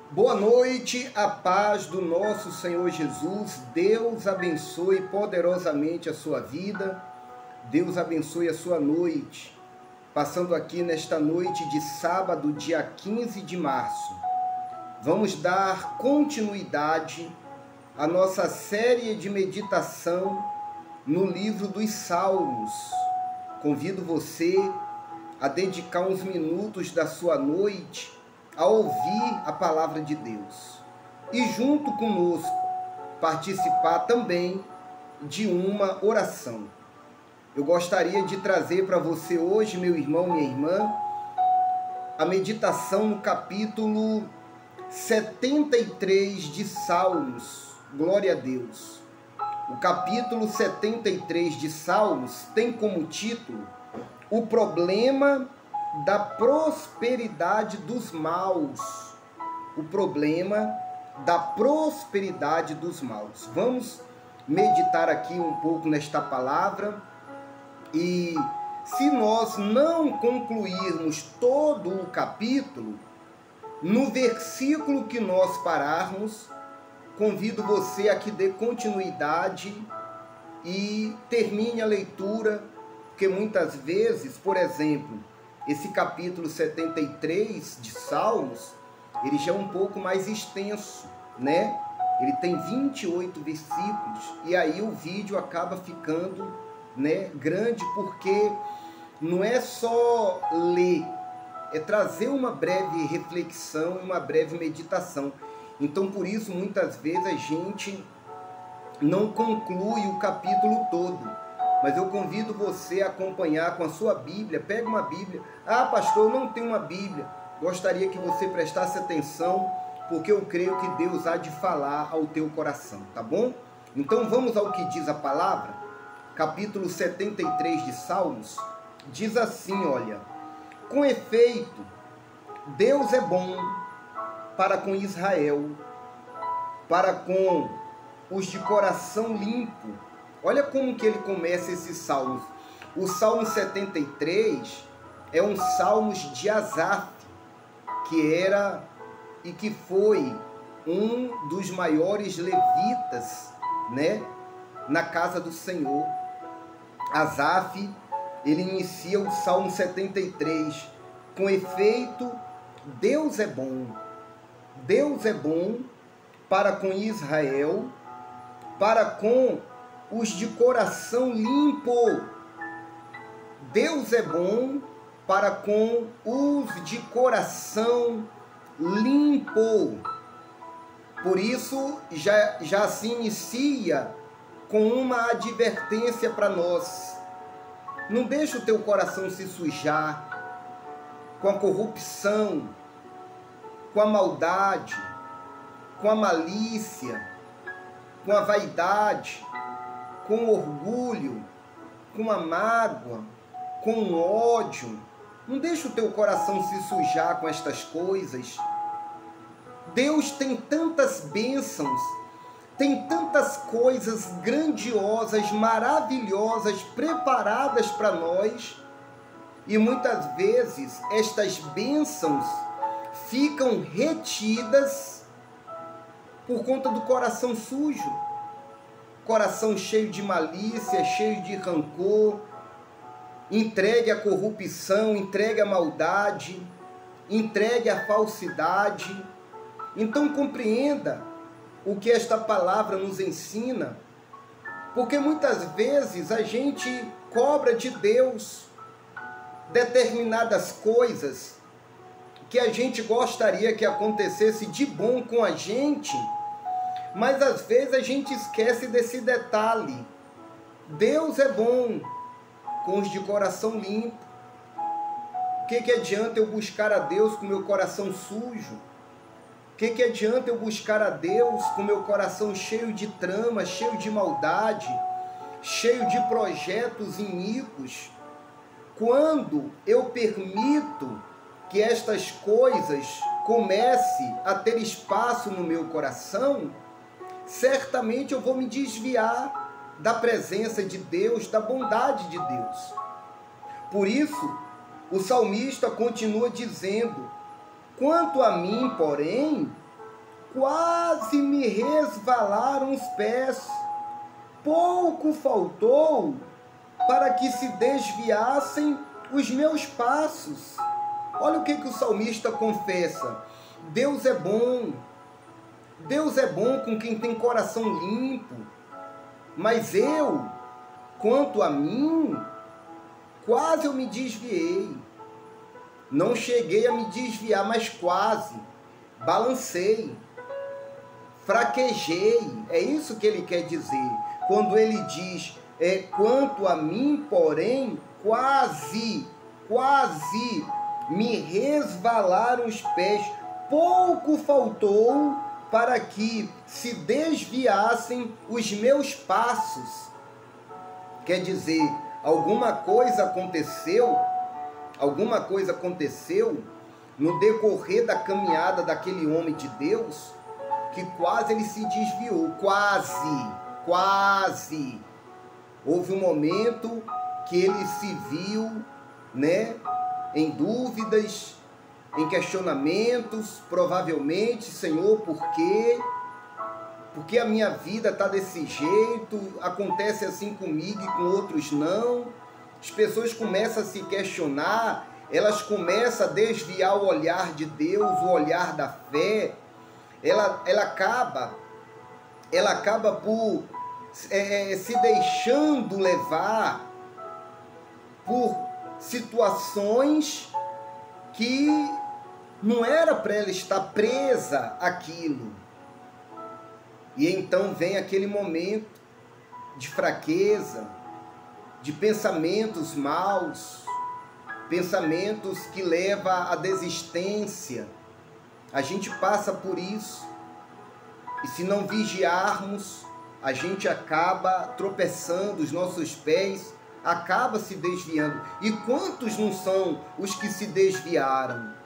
Boa noite, a paz do nosso Senhor Jesus. Deus abençoe poderosamente a sua vida. Deus abençoe a sua noite. Passando aqui nesta noite de sábado, dia 15 de março. Vamos dar continuidade à nossa série de meditação no livro dos Salmos. Convido você a dedicar uns minutos da sua noite a ouvir a palavra de Deus e junto conosco participar também de uma oração. Eu gostaria de trazer para você hoje, meu irmão, minha irmã, a meditação no capítulo 73 de Salmos. Glória a Deus. O capítulo 73 de Salmos tem como título o problema da prosperidade dos maus. O problema da prosperidade dos maus. Vamos meditar aqui um pouco nesta palavra e se nós não concluirmos todo o capítulo, no versículo que nós pararmos, convido você a que dê continuidade e termine a leitura, porque muitas vezes, por exemplo, esse capítulo 73 de Salmos, ele já é um pouco mais extenso, né? Ele tem 28 versículos, e aí o vídeo acaba ficando, né, grande, porque não é só ler, é trazer uma breve reflexão, uma breve meditação. Então, por isso, muitas vezes a gente não conclui o capítulo todo. Mas eu convido você a acompanhar com a sua Bíblia. Pega uma Bíblia. Ah, pastor, eu não tenho uma Bíblia. Gostaria que você prestasse atenção, porque eu creio que Deus há de falar ao teu coração, tá bom? Então vamos ao que diz a palavra. Capítulo 73 de Salmos. Diz assim, olha: com efeito, Deus é bom para com Israel, para com os de coração limpo. Olha como que ele começa esses salmos. O Salmo 73 é um salmos de Asaf, que era e que foi um dos maiores levitas, né, na casa do Senhor. Asaf, ele inicia o Salmo 73. Com efeito, Deus é bom. Deus é bom para com Israel, para com os de coração limpo. Deus é bom para com os de coração limpo. Por isso, já se inicia com uma advertência para nós. Não deixe o teu coração se sujar com a corrupção, com a maldade, com a malícia, com a vaidade, com o orgulho, com a mágoa, com o ódio. Não deixa o teu coração se sujar com estas coisas. Deus tem tantas bênçãos, tem tantas coisas grandiosas, maravilhosas, preparadas para nós, e muitas vezes estas bênçãos ficam retidas por conta do coração sujo. Coração cheio de malícia, cheio de rancor, entregue à corrupção, entregue à maldade, entregue à falsidade. Então compreenda o que esta palavra nos ensina, porque muitas vezes a gente cobra de Deus determinadas coisas que a gente gostaria que acontecesse de bom com a gente, mas às vezes a gente esquece desse detalhe. Deus é bom com os de coração limpo. O que adianta eu buscar a Deus com meu coração sujo? O que adianta eu buscar a Deus com meu coração cheio de trama, cheio de maldade, cheio de projetos iníquos, quando eu permito que estas coisas comecem a ter espaço no meu coração? Certamente eu vou me desviar da presença de Deus, da bondade de Deus. Por isso, o salmista continua dizendo: quanto a mim, porém, quase me resvalaram os pés. Pouco faltou para que se desviassem os meus passos. Olha o que o salmista confessa. Deus é bom. Deus é bom com quem tem coração limpo. Mas eu, quanto a mim, quase eu me desviei. Não cheguei a me desviar, mas quase. Balancei. Fraquejei. É isso que ele quer dizer. Quando ele diz, quanto a mim, porém, quase me resvalaram os pés. Pouco faltou para que se desviassem os meus passos. Quer dizer, alguma coisa aconteceu no decorrer da caminhada daquele homem de Deus, que quase ele se desviou, quase. Houve um momento que ele se viu, em dúvidas, em questionamentos, provavelmente, Senhor, por quê? Porque a minha vida está desse jeito, acontece assim comigo e com outros não. As pessoas começam a se questionar, elas começam a desviar o olhar de Deus, o olhar da fé. Ela acaba por se deixando levar por situações que não era para ela estar presa àquilo. E então vem aquele momento de fraqueza, de pensamentos maus, pensamentos que levam à desistência. A gente passa por isso. E se não vigiarmos, a gente acaba tropeçando, os nossos pés acabam se desviando. E quantos não são os que se desviaram?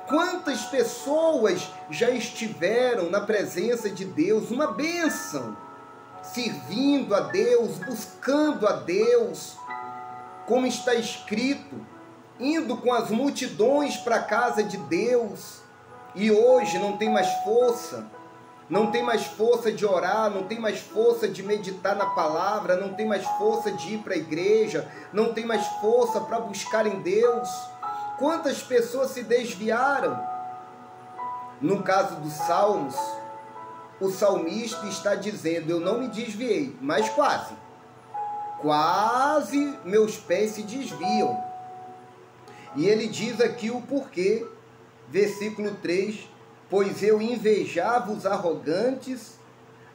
Quantas pessoas já estiveram na presença de Deus, uma bênção, servindo a Deus, buscando a Deus, como está escrito, indo com as multidões para a casa de Deus, e hoje não tem mais força, não tem mais força de orar, não tem mais força de meditar na palavra, não tem mais força de ir para a igreja, não tem mais força para buscar em Deus. Quantas pessoas se desviaram? No caso dos Salmos, o salmista está dizendo, eu não me desviei, mas quase meus pés se desviam. E ele diz aqui o porquê, versículo 3, pois eu invejava os arrogantes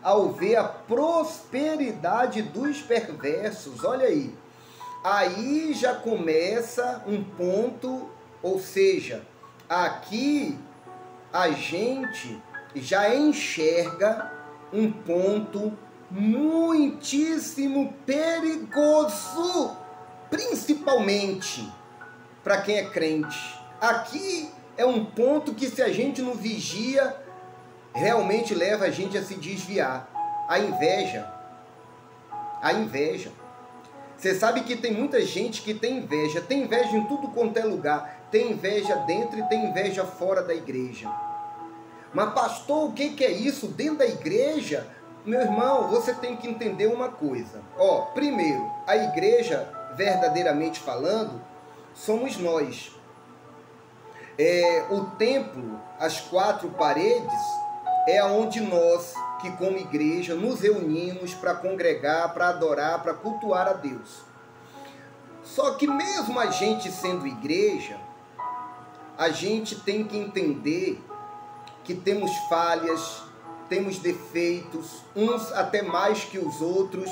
ao ver a prosperidade dos perversos. Olha aí, aí já começa um ponto, ou seja, aqui a gente já enxerga um ponto muitíssimo perigoso, principalmente para quem é crente. Aqui é um ponto que, se a gente não vigia, realmente leva a gente a se desviar. A inveja. A inveja. Você sabe que tem muita gente que tem inveja em tudo quanto é lugar. Tem inveja dentro e tem inveja fora da igreja. Mas pastor, o que é isso dentro da igreja? Meu irmão, você tem que entender uma coisa. Primeiro, a igreja, verdadeiramente falando, somos nós. O templo, as quatro paredes, é onde nós, que como igreja, nos reunimos para congregar, para adorar, para cultuar a Deus. Só que mesmo a gente sendo igreja, a gente tem que entender que temos falhas, temos defeitos, uns até mais que os outros.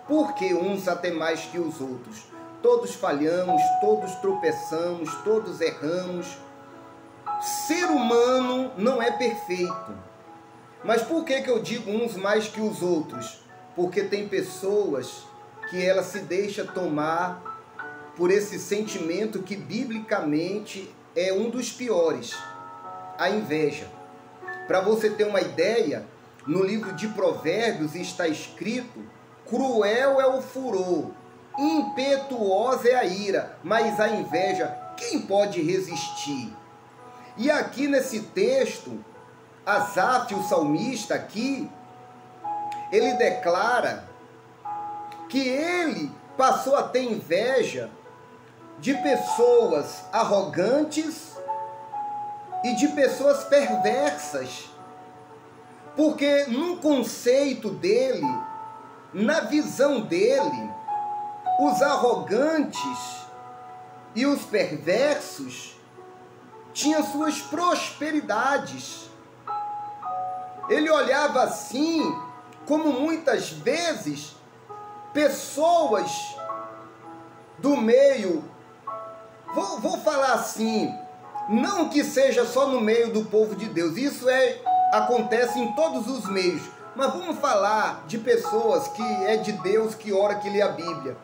Por que uns até mais que os outros? Todos falhamos, todos tropeçamos, todos erramos. Ser humano não é perfeito. Mas por que eu digo uns mais que os outros? Porque tem pessoas que ela se deixa tomar por esse sentimento que biblicamente é um dos piores, a inveja. Para você ter uma ideia, no livro de Provérbios está escrito: cruel é o furor, impetuosa é a ira, mas a inveja, quem pode resistir? E aqui nesse texto, Asaf, o salmista aqui, ele declara que ele passou a ter inveja de pessoas arrogantes e de pessoas perversas, porque no conceito dele, na visão dele, os arrogantes e os perversos tinham suas prosperidades. Ele olhava assim, como muitas vezes pessoas do meio, vou falar assim, não que seja só no meio do povo de Deus, isso acontece em todos os meios, mas vamos falar de pessoas que é de Deus, que ora, que lê a Bíblia.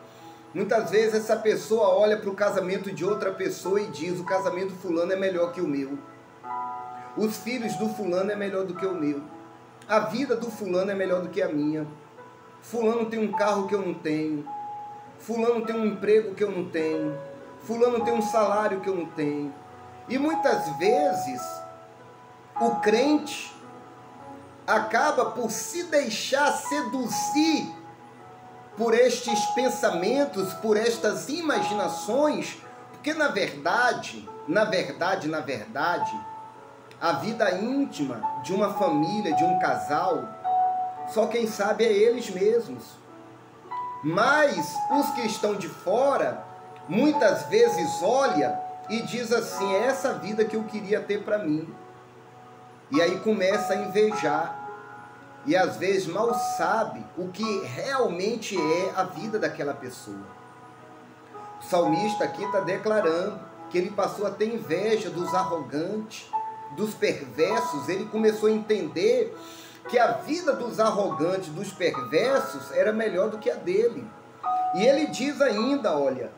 Muitas vezes essa pessoa olha para o casamento de outra pessoa e diz: o casamento fulano é melhor que o meu, os filhos do fulano é melhor do que o meu, a vida do fulano é melhor do que a minha, fulano tem um carro que eu não tenho, fulano tem um emprego que eu não tenho, fulano tem um salário que eu não tenho. E muitas vezes o crente acaba por se deixar seduzir por estes pensamentos, por estas imaginações, porque na verdade, a vida íntima de uma família, de um casal, só quem sabe é eles mesmos. Mas os que estão de fora, muitas vezes olha e diz assim: é essa vida que eu queria ter para mim. E aí começa a invejar. E às vezes mal sabe o que realmente é a vida daquela pessoa. O salmista aqui está declarando que ele passou a ter inveja dos arrogantes, dos perversos. Ele começou a entender que a vida dos arrogantes, dos perversos, era melhor do que a dele. E ele diz ainda, olha,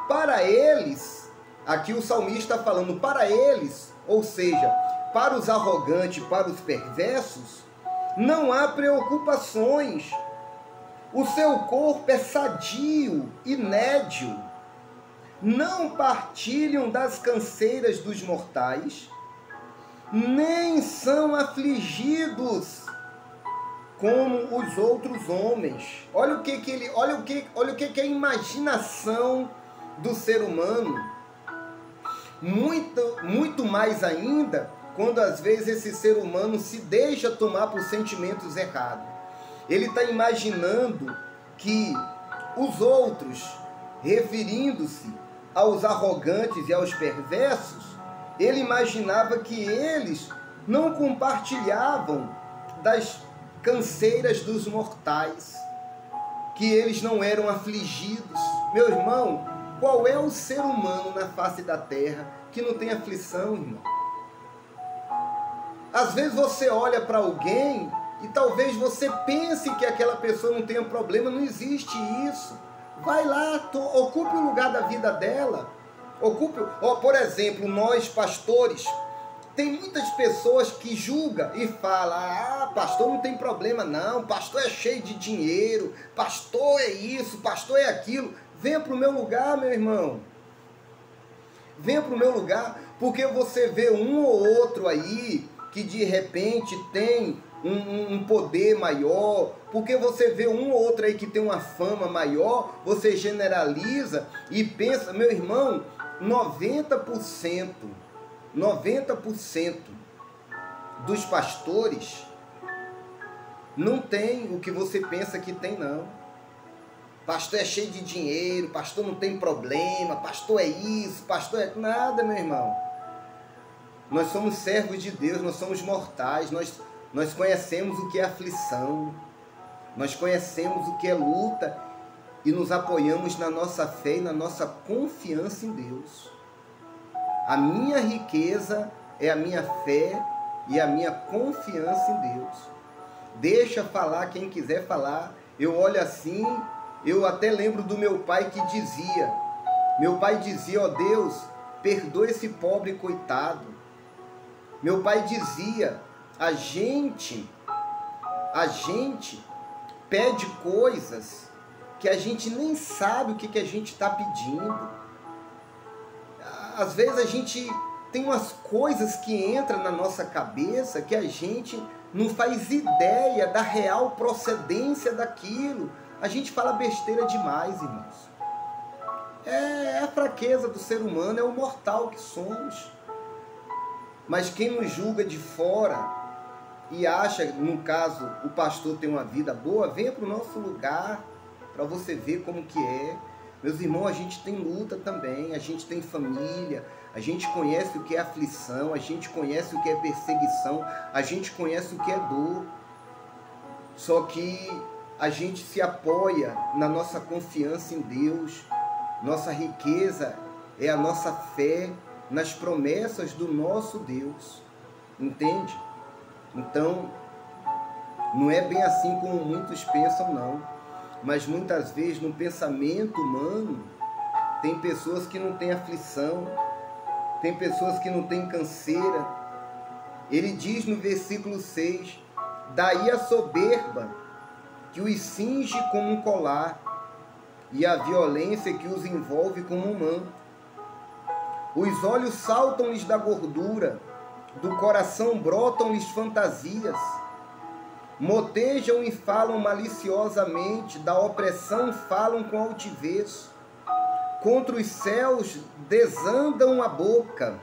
para eles, aqui o salmista está falando, para eles, ou seja, para os arrogantes, para os perversos, não há preocupações. O seu corpo é sadio e nédio. Não partilham das canseiras dos mortais, nem são afligidos como os outros homens. Olha o que é a imaginação do ser humano. Muito mais ainda quando às vezes esse ser humano se deixa tomar por sentimentos errados. Ele está imaginando que os outros, referindo-se aos arrogantes e aos perversos, ele imaginava que eles não compartilhavam das canseiras dos mortais, que eles não eram afligidos. Meu irmão, qual é o ser humano na face da terra que não tem aflição, irmão? Às vezes você olha para alguém e talvez você pense que aquela pessoa não tenha problema. Não existe isso. Vai lá, ocupe o lugar da vida dela. Por exemplo, nós pastores, tem muitas pessoas que julgam e falam: ah, pastor não tem problema não, pastor é cheio de dinheiro, pastor é isso, pastor é aquilo. Venha para o meu lugar, meu irmão. Venha para o meu lugar, porque você vê um ou outro aí que de repente tem um poder maior, porque você vê um ou outro aí que tem uma fama maior, você generaliza e pensa, meu irmão, 90% dos pastores não tem o que você pensa que tem, não. Pastor é cheio de dinheiro, pastor não tem problema, pastor é isso, pastor é... Nada, meu irmão. Nós somos servos de Deus, nós somos mortais, nós conhecemos o que é aflição, nós conhecemos o que é luta e nos apoiamos na nossa fé e na nossa confiança em Deus. A minha riqueza é a minha fé e a minha confiança em Deus. Deixa falar quem quiser falar. Eu olho assim, eu até lembro do meu pai que dizia, ó Deus, perdoa esse pobre coitado. Meu pai dizia, a gente pede coisas que a gente nem sabe o que a gente está pedindo. Às vezes a gente tem umas coisas que entram na nossa cabeça que a gente não faz ideia da real procedência daquilo. A gente fala besteira demais, irmãos. É a fraqueza do ser humano, é o mortal que somos. Mas quem nos julga de fora e acha, no caso, o pastor tem uma vida boa, venha para o nosso lugar para você ver como que é. Meus irmãos, a gente tem luta também, a gente tem família, a gente conhece o que é aflição, a gente conhece o que é perseguição, a gente conhece o que é dor. Só que a gente se apoia na nossa confiança em Deus. Nossa riqueza é a nossa fé nas promessas do nosso Deus. Entende? Então, não é bem assim como muitos pensam, não. Mas muitas vezes no pensamento humano, tem pessoas que não têm aflição, tem pessoas que não têm canseira. Ele diz no versículo 6, daí a soberba que os cinge como um colar, e a violência que os envolve como um manto. Os olhos saltam-lhes da gordura, do coração brotam-lhes fantasias. Motejam e falam maliciosamente, da opressão falam com altivez. Contra os céus desandam a boca,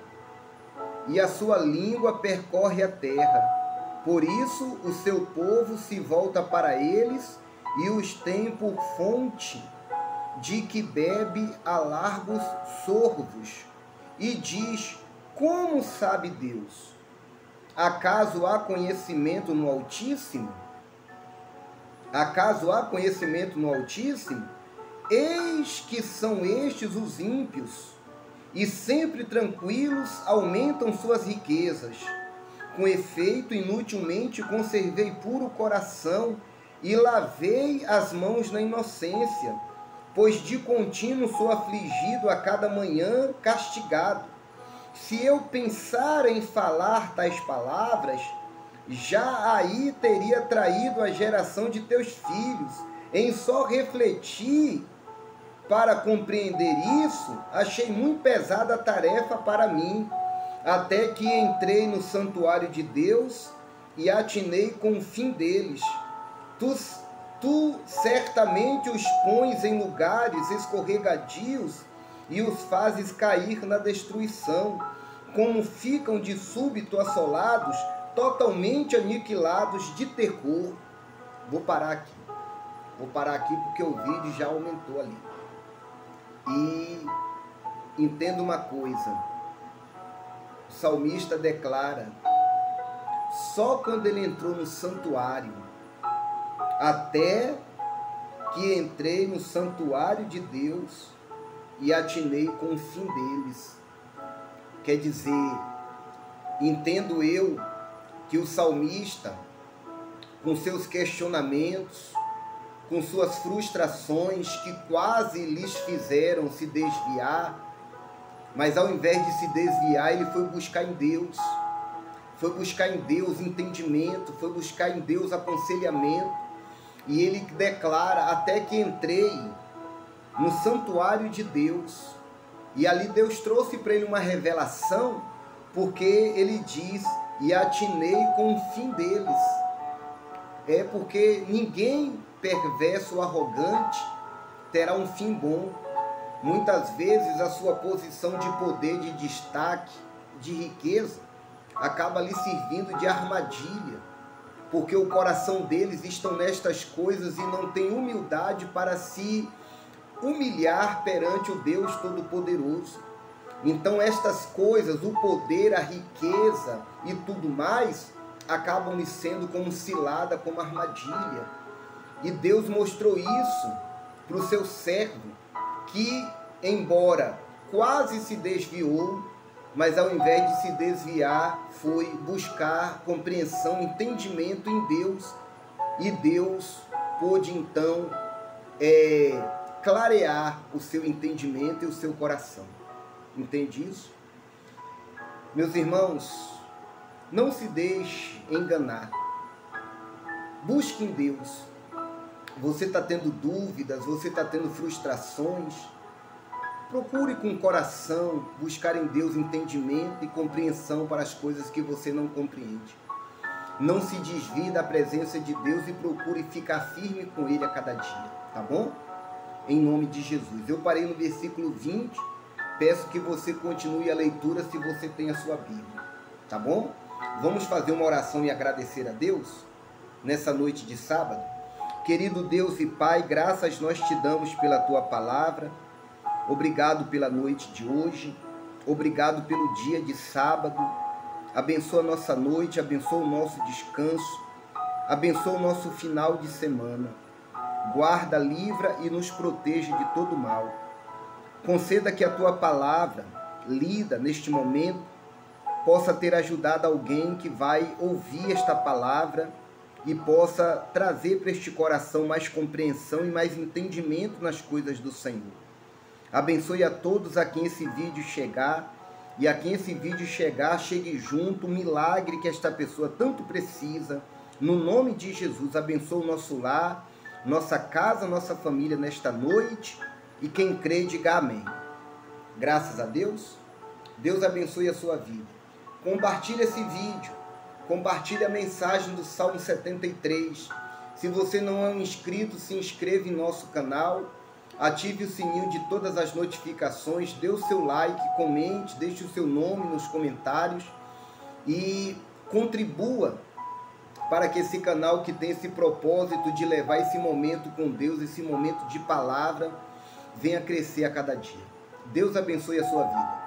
e a sua língua percorre a terra. Por isso o seu povo se volta para eles, e os tem por fonte de que bebe a largos sorvos, e diz, como sabe Deus? Acaso há conhecimento no Altíssimo? Acaso há conhecimento no Altíssimo? Eis que são estes os ímpios, e sempre tranquilos aumentam suas riquezas. Com efeito, inutilmente conservei puro o coração, e lavei as mãos na inocência, pois de contínuo sou afligido a cada manhã, castigado. Se eu pensar em falar tais palavras, já aí teria traído a geração de teus filhos. Em só refletir para compreender isso, achei muito pesada a tarefa para mim, até que entrei no santuário de Deus e atinei com o fim deles. Tu certamente os pões em lugares escorregadios e os fazes cair na destruição, como ficam de súbito assolados, totalmente aniquilados de terror. Vou parar aqui porque o vídeo já aumentou ali. E entenda uma coisa, o salmista declara, só quando ele entrou no santuário, até que entrei no santuário de Deus e atinei com o fim deles. Quer dizer, entendo eu que o salmista, com seus questionamentos, com suas frustrações que quase lhes fizeram se desviar, mas ao invés de se desviar, ele foi buscar em Deus. Foi buscar em Deus entendimento, foi buscar em Deus aconselhamento. E ele declara, até que entrei no santuário de Deus. E ali Deus trouxe para ele uma revelação, porque ele diz, e atinei com o fim deles. É porque ninguém perverso ou arrogante terá um fim bom. Muitas vezes a sua posição de poder, de destaque, de riqueza, acaba lhe servindo de armadilha, porque o coração deles estão nestas coisas e não tem humildade para se humilhar perante o Deus Todo-Poderoso. Então estas coisas, o poder, a riqueza e tudo mais, acabam lhe sendo como cilada, como armadilha. E Deus mostrou isso para o seu servo, que embora quase se desviou, mas ao invés de se desviar, foi buscar compreensão, entendimento em Deus, e Deus pôde então clarear o seu entendimento e o seu coração. Entende isso? Meus irmãos, não se deixe enganar. Busque em Deus. Você está tendo dúvidas, você está tendo frustrações, Procure com o coração buscar em Deus entendimento e compreensão para as coisas que você não compreende. Não se desvie da presença de Deus e procure ficar firme com Ele a cada dia, tá bom? Em nome de Jesus. Eu parei no versículo 20, peço que você continue a leitura se você tem a sua Bíblia, tá bom? Vamos fazer uma oração e agradecer a Deus nessa noite de sábado. Querido Deus e Pai, graças nós te damos pela Tua palavra. Obrigado pela noite de hoje, obrigado pelo dia de sábado. Abençoa a nossa noite, abençoa o nosso descanso, abençoa o nosso final de semana. Guarda, livra e nos proteja de todo mal. Conceda que a Tua palavra, lida neste momento, possa ter ajudado alguém que vai ouvir esta palavra e possa trazer para este coração mais compreensão e mais entendimento nas coisas do Senhor. Abençoe a todos a quem esse vídeo chegar, e a quem esse vídeo chegar, chegue junto o milagre que esta pessoa tanto precisa. No nome de Jesus, abençoe o nosso lar, nossa casa, nossa família nesta noite, e quem crê, diga amém. Graças a Deus. Deus abençoe a sua vida. Compartilhe esse vídeo, compartilhe a mensagem do Salmo 73. Se você não é um inscrito, se inscreva em nosso canal. Ative o sininho de todas as notificações, dê o seu like, comente, deixe o seu nome nos comentários e contribua para que esse canal que tem esse propósito de levar esse momento com Deus, esse momento de palavra, venha crescer a cada dia. Deus abençoe a sua vida.